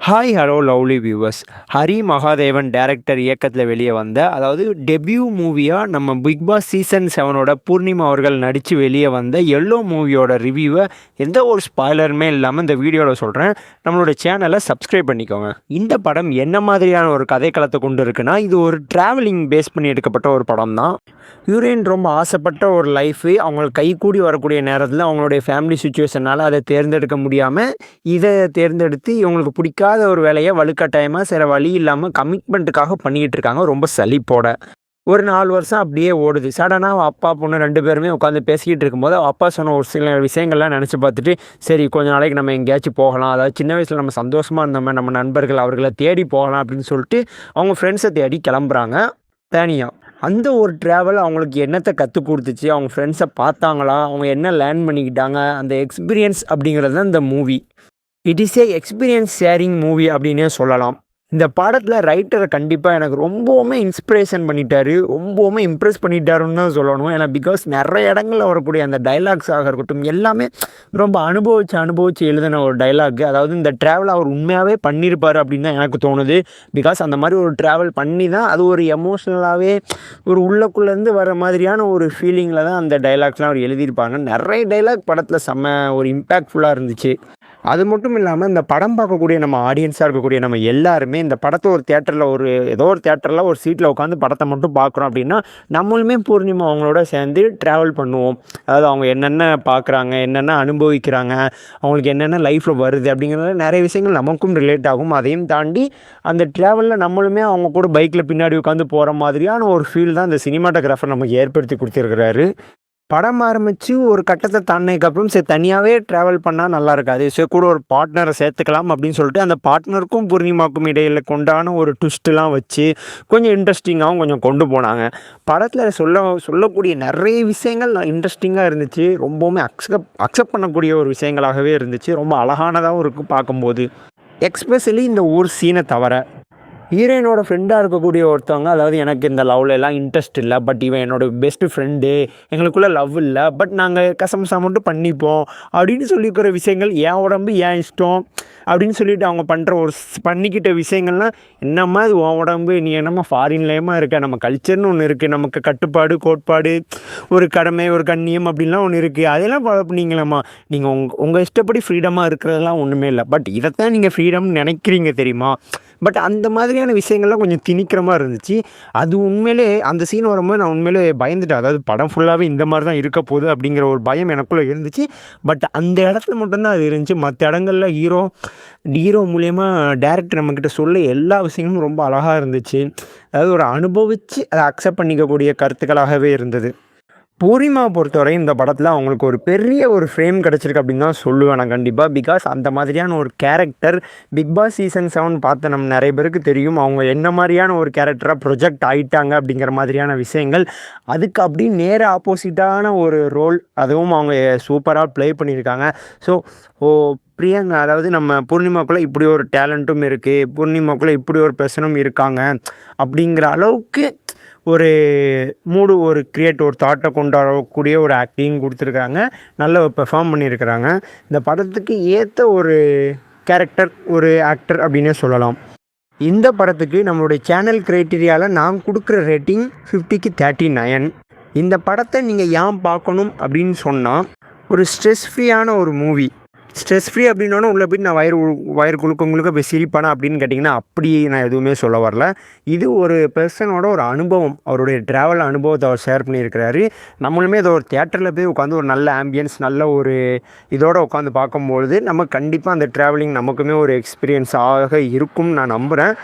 Hi hello lovely viewers. Hari Mahadevan director இயக்கத்தில் வெளியே வந்த டெபியூ மூவியாக நம்ம பிக் பாஸ் சீசன் 7ஓட பூர்ணிமா அவர்கள் நடித்து வெளியே வந்த எல்லோ மூவியோட ரிவ்யூவை எந்த ஒரு ஸ்பாய்லருமே இல்லாமல் இந்த வீடியோவில் சொல்கிறேன். நம்மளோட சேனலை சப்ஸ்கிரைப் பண்ணிக்கோங்க. இந்த படம் என்ன மாதிரியான ஒரு கதைக்களத்தை கொண்டு இருக்குன்னா, இது ஒரு ட்ராவலிங் பேஸ் பண்ணி எடுக்கப்பட்ட ஒரு படம் தான். ஹீரோயின் ரொம்ப ஆசைப்பட்ட ஒரு லைஃபு அவங்களுக்கு கைகூடி வரக்கூடிய நேரத்தில் அவங்களுடைய ஃபேமிலி சுச்சுவேஷனால் அதை தேர்ந்தெடுக்க முடியாமல் இதை தேர்ந்தெடுத்து இவங்களுக்கு பிடிக்காத ஒரு வேலையை வலுக்கட்டாயமாக சில வழி இல்லாமல் கமிட்மெண்ட்டுக்காக பண்ணிக்கிட்டு இருக்காங்க, ரொம்ப சலிப்போட. ஒரு 4 வருஷம் அப்படியே ஓடுது. சடனாக அப்பா பொண்ணு 2 பேருமே உட்காந்து பேசிக்கிட்டு இருக்கும்போது அப்பா சொன்ன ஒரு சில விஷயங்கள்லாம் நினச்சி பார்த்துட்டு, சரி கொஞ்ச நாளைக்கு நம்ம எங்கேயாச்சும் போகலாம், அதாவது சின்ன வயசில் நம்ம சந்தோஷமாக இருந்தோமே நம்ம நண்பர்கள் அவர்களை தேடி போகலாம் அப்படின்னு சொல்லிட்டு அவங்க ஃப்ரெண்ட்ஸை தேடி கிளம்புறாங்க தனியாக. அந்த ஒரு ட்ராவல் அவங்களுக்கு என்னத்தை கற்றுக் கொடுத்துச்சு, அவங்க ஃப்ரெண்ட்ஸை பார்த்தாங்களா, அவங்க என்ன லேர்ன் பண்ணிக்கிட்டாங்க, அந்த எக்ஸ்பீரியன்ஸ் அப்படிங்கிறது தான் இந்த movie. It is a experience sharing movie அப்படின்னே சொல்லலாம். இந்த படத்தில் ரைட்டரை கண்டிப்பாக எனக்கு ரொம்பவுமே இன்ஸ்பிரேஷன் பண்ணிட்டாரு, ரொம்பவுமே இம்ப்ரெஸ் பண்ணிட்டாருன்னு தான் சொல்லணும். ஏன்னா பிகாஸ் நிறைய இடங்களில் வரக்கூடிய அந்த டைலாக்ஸாக இருக்கட்டும் எல்லாமே ரொம்ப அனுபவித்து எழுதின ஒரு டைலாக். அதாவது இந்த ட்ராவல் அவர் உண்மையாகவே பண்ணியிருப்பார் அப்படின்னு தான் எனக்கு தோணுது. பிகாஸ் அந்த மாதிரி ஒரு ட்ராவல் பண்ணி தான் அது ஒரு எமோஷ்னலாகவே ஒரு உள்ளக்குள்ளேருந்து வர மாதிரியான ஒரு ஃபீலிங்கில் தான் அந்த டைலாக்ஸ்லாம் அவர் எழுதியிருப்பாங்க. நிறைய டைலாக் படத்தில் செம்ம ஒரு இம்பேக்ட்ஃபுல்லாக இருந்துச்சு. அது மட்டும் இல்லாமல் இந்த படம் பார்க்கக்கூடிய நம்ம ஆடியன்ஸாக இருக்கக்கூடிய நம்ம எல்லாருமே இந்த படத்தை ஒரு தேட்டரில் ஏதோ ஒரு தேட்டரில் ஒரு சீட்டில் உட்காந்து படத்தை மட்டும் பார்க்குறோம் அப்படின்னா நம்மளுமே பூர்ணிமா அவங்களோட சேர்ந்து ட்ராவல் பண்ணுவோம். அதாவது அவங்க என்னென்ன பார்க்குறாங்க, என்னென்ன அனுபவிக்கிறாங்க, அவங்களுக்கு என்னென்ன லைஃப்பில் வருது அப்படிங்கிறது நிறைய விஷயங்கள் நமக்கும் ரிலேட் ஆகும். அதையும் தாண்டி அந்த ட்ராவலில் நம்மளுமே அவங்க கூட பைக்கில் பின்னாடி உட்காந்து போகிற மாதிரியான ஒரு ஃபீல் தான் இந்த சினிமாட்டோகிராஃபர் நமக்கு ஏற்படுத்தி கொடுத்துருக்கிறாரு. படம் ஆரம்பித்து ஒரு கட்டத்தை தாண்டினதுக்கப்புறம் சரி தனியாகவே ட்ராவல் பண்ணால் நல்லா இருக்காது, ஸோ கூட ஒரு பார்ட்னரை சேர்த்துக்கலாம் அப்படின்னு சொல்லிட்டு அந்த பார்ட்னருக்கும் பூர்ணிமாவுக்கும் இடையில் கொண்டான ஒரு ட்விஸ்ட்லாம் வச்சு கொஞ்சம் இன்ட்ரெஸ்டிங்காகவும் கொஞ்சம் கொண்டு போனாங்க. படத்தில் சொல்லக்கூடிய நிறைய விஷயங்கள் இன்ட்ரெஸ்டிங்காக இருந்துச்சு, ரொம்பவுமே அக்செப்ட் பண்ணக்கூடிய ஒரு விஷயங்களாகவே இருந்துச்சு, ரொம்ப அழகானதாகவும் இருக்கும் பார்க்கும்போது. எக்ஸ்பெஷலி இந்த ஒரு சீனை தவிர ஹீரோயினோட ஃப்ரெண்டாக இருக்கக்கூடிய ஒருத்தவங்க, அதாவது எனக்கு இந்த லவ்லெலாம் இன்ட்ரெஸ்ட் இல்லை, பட் இவன் என்னோடய பெஸ்ட்டு ஃப்ரெண்டு, எங்களுக்குள்ளே லவ் இல்லை, பட் நாங்கள் கசம்சா மட்டும் பண்ணிப்போம் அப்படின்னு சொல்லிக்கிற விஷயங்கள், என் உடம்பு என் இஷ்டம் அப்படின்னு சொல்லிட்டு அவங்க பண்ணுற பண்ணிக்கிட்ட விஷயங்கள்லாம், என்னம்மா இது உன் உடம்பு, நீ என்னம்மா ஃபாரின்லேயமா இருக்க, நம்ம கல்ச்சர்னு ஒன்று இருக்குது, நமக்கு கட்டுப்பாடு கோட்பாடு ஒரு கடமை ஒரு கண்ணியம் அப்படின்லாம் ஒன்று இருக்குது, அதெல்லாம் ஃபாலோ பண்ணிங்களாம்மா, நீங்கள் உங்கள் இஷ்டப்படி ஃப்ரீடமாக இருக்கிறதெல்லாம் ஒன்றுமே இல்லை, பட் இதைத்தான் நீங்கள் ஃப்ரீடம்னு நினைக்கிறீங்க தெரியுமா. பட் அந்த மாதிரியான விஷயங்கள்லாம் கொஞ்சம் திணிக்கிற மாதிரி இருந்துச்சு. அது உண்மையிலே அந்த சீன் வரும்போது நான் உண்மையிலே பயந்துட்டேன். அதாவது படம் ஃபுல்லாகவே இந்த மாதிரி தான் இருக்க போகுது அப்படிங்கிற ஒரு பயம் எனக்குள்ளே இருந்துச்சு. பட் அந்த இடத்துல மட்டும்தான் அது இருந்துச்சு. மற்ற இடங்களில் ஹீரோ மூலயமா டேரக்டர் நம்மக்கிட்ட சொல்ல எல்லா விஷயங்களும் ரொம்ப அழகாக இருந்துச்சு. அதாவது ஒரு அனுபவித்து அதை அக்செப்ட் பண்ணிக்கக்கூடிய கருத்துக்களாகவே இருந்தது. பூர்ணிமாவை பொறுத்தவரை இந்த படத்தில் அவங்களுக்கு ஒரு பெரிய ஒரு ஃப்ரேம் கிடச்சிருக்கு அப்படின்னு தான் சொல்லுவேன் நான் கண்டிப்பாக. பிகாஸ் அந்த மாதிரியான ஒரு கேரக்டர் பிக் பாஸ் சீசன் 7 பார்த்த நம்ம நிறைய பேருக்கு தெரியும், அவங்க என்ன மாதிரியான ஒரு கேரக்டராக ப்ரொஜெக்ட் ஆகிட்டாங்க அப்படிங்கிற மாதிரியான விஷயங்கள். அதுக்கு அப்படி நேர ஆப்போசிட்டான ஒரு ரோல், அதுவும் அவங்க சூப்பராக ப்ளே பண்ணியிருக்காங்க. ஸோ பிரியங்கா, அதாவது நம்ம பூர்ணிமாக்குள்ளே இப்படி ஒரு டேலண்ட்டும் இருக்குது, பூர்ணிமாக்குள்ளே இப்படி ஒரு பெர்சனும் இருக்காங்க அப்படிங்கிற அளவுக்கு ஒரு ஒரு கிரியேட் ஒரு தாட்டை கொண்டாடக்கூடிய ஒரு ஆக்டிங் கொடுத்துருக்காங்க, நல்ல பெர்ஃபார்ம் பண்ணியிருக்கிறாங்க. இந்த படத்துக்கு ஏற்ற ஒரு கேரக்டர் ஒரு ஆக்டர் அப்படின்னே சொல்லலாம். இந்த படத்துக்கு நம்மளுடைய சேனல் க்ரைட்டீரியாவில் நான் கொடுக்குற ரேட்டிங் 50க்கு 39. இந்த படத்தை நீங்கள் ஏன் பார்க்கணும் அப்படின்னு சொன்னால், ஒரு ஸ்ட்ரெஸ் ஃப்ரீயான ஒரு மூவி. ஸ்ட்ரெஸ் ஃப்ரீ அப்படின்னோன்னா உள்ளே போய்ட்டு நான் வயிறு குழுக்கவங்களுக்கு போய் சிரிப்பானா அப்படின்னு கேட்டிங்கன்னா அப்படி நான் எதுவுமே சொல்ல வரல. இது ஒரு பெர்சனோட ஒரு அனுபவம், அவருடைய ட்ராவல் அனுபவத்தை அவர் ஷேர் பண்ணியிருக்கிறாரு. நம்மளுமே அதை ஒரு தியேட்டரில் போய் உட்காந்து ஒரு நல்ல ஆம்பியன்ஸ் நல்ல ஒரு இதோடு உட்காந்து பார்க்கும்பொழுது நம்ம கண்டிப்பாக அந்த ட்ராவலிங் நமக்குமே ஒரு எக்ஸ்பீரியன்ஸ் ஆக இருக்கும்னு நான் நம்புகிறேன்.